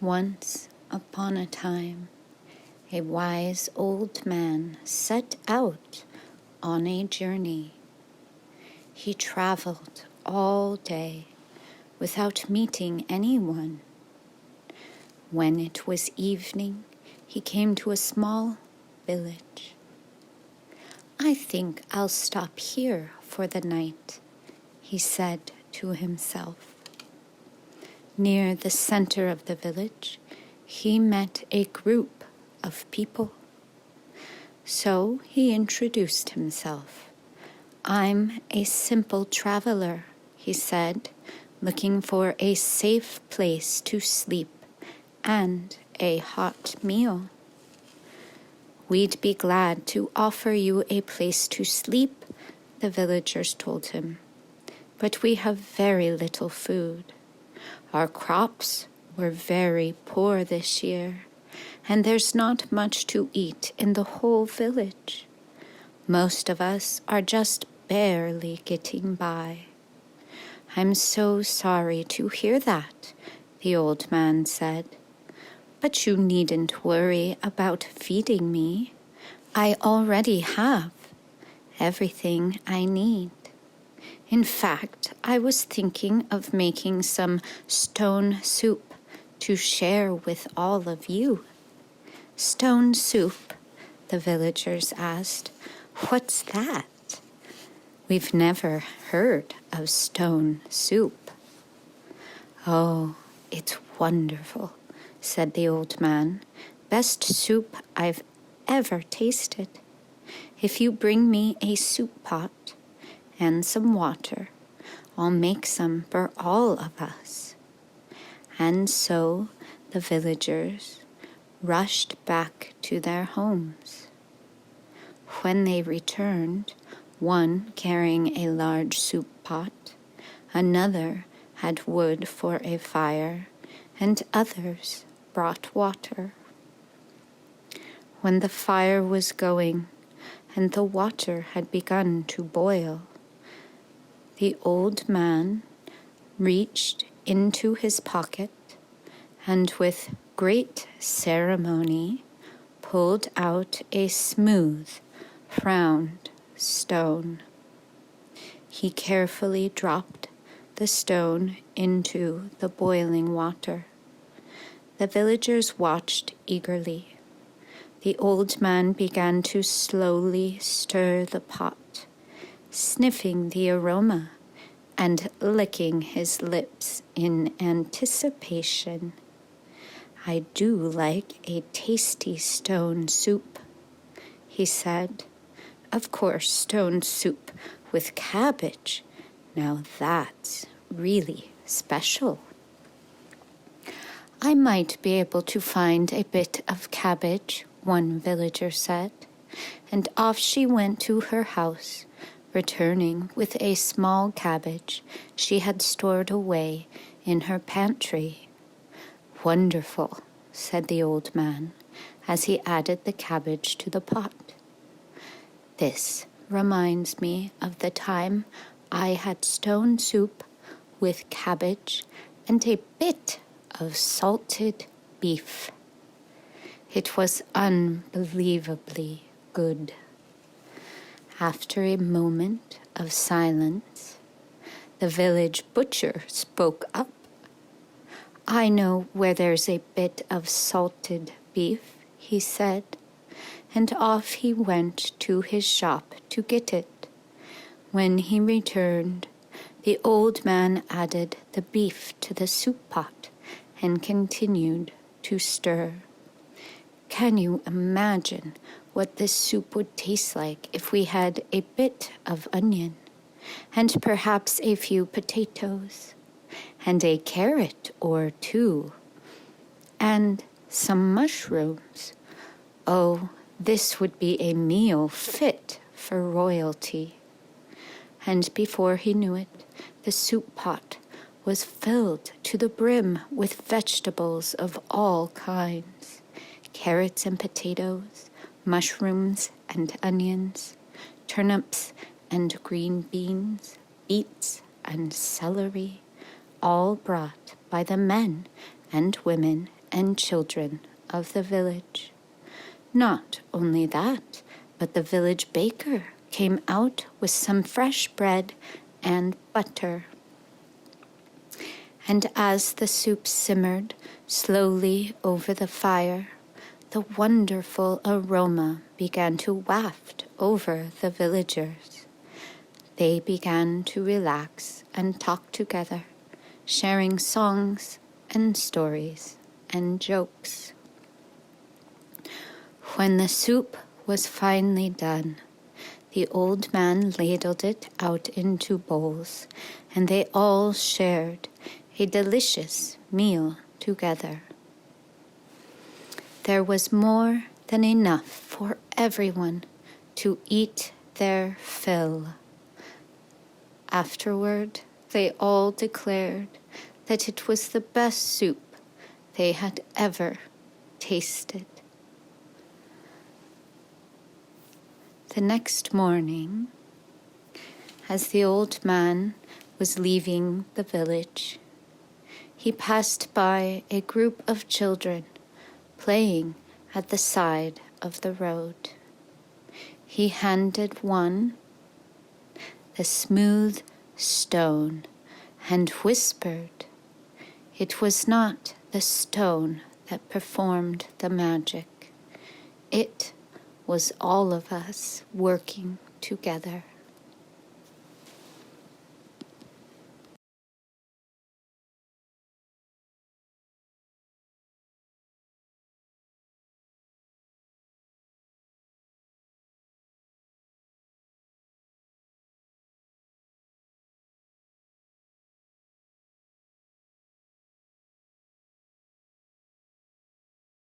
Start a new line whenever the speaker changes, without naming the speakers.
Once upon a time, a wise old man set out on a journey. He traveled all day without meeting anyone. When it was evening, he came to a small village. "I think I'll stop here for the night," he said to himself. Near the center of the village, he met a group of people. So he introduced himself. "I'm a simple traveler," he said, "looking for a safe place to sleep and a hot meal." "We'd be glad to offer you a place to sleep," the villagers told him, "but we have very little food. Our crops were very poor this year, and there's not much to eat in the whole village. Most of us are just barely getting by." "I'm so sorry to hear that," the old man said. "But you needn't worry about feeding me. I already have everything I need. In fact, I was thinking of making some stone soup to share with all of you." "Stone soup?" the villagers asked. "What's that? We've never heard of stone soup." "Oh, it's wonderful," said the old man. "Best soup I've ever tasted. If you bring me a soup pot and some water, I'll make some for all of us." And so the villagers rushed back to their homes. When they returned, one carrying a large soup pot, another had wood for a fire, and others brought water. When the fire was going and the water had begun to boil, the old man reached into his pocket and with great ceremony pulled out a smooth, round stone. He carefully dropped the stone into the boiling water. The villagers watched eagerly. The old man began to slowly stir the pot, sniffing the aroma and licking his lips in anticipation. "I do like a tasty stone soup," he said. "Of course, stone soup with cabbage. Now that's really special." "I might be able to find a bit of cabbage," one villager said, and off she went to her house, returning with a small cabbage she had stored away in her pantry. "Wonderful," said the old man, as he added the cabbage to the pot. "This reminds me of the time I had stone soup with cabbage and a bit of salted beef. It was unbelievably good." After a moment of silence, the village butcher spoke up. "I know where there's a bit of salted beef," he said, and off he went to his shop to get it. When he returned, the old man added the beef to the soup pot and continued to stir. "Can you imagine what this soup would taste like if we had a bit of onion, and perhaps a few potatoes, and a carrot or two, and some mushrooms? Oh, this would be a meal fit for royalty." And before he knew it, the soup pot was filled to the brim with vegetables of all kinds: carrots and potatoes, mushrooms and onions, turnips and green beans, beets and celery, all brought by the men and women and children of the village. Not only that, but the village baker came out with some fresh bread and butter. And as the soup simmered slowly over the fire, the wonderful aroma began to waft over the villagers. They began to relax and talk together, sharing songs and stories and jokes. When the soup was finally done, the old man ladled it out into bowls, and they all shared a delicious meal together. There was more than enough for everyone to eat their fill. Afterward, they all declared that it was the best soup they had ever tasted. The next morning, as the old man was leaving the village, he passed by a group of children playing at the side of the road. He handed one the smooth stone and whispered, "It was not the stone that performed the magic. It was all of us working together."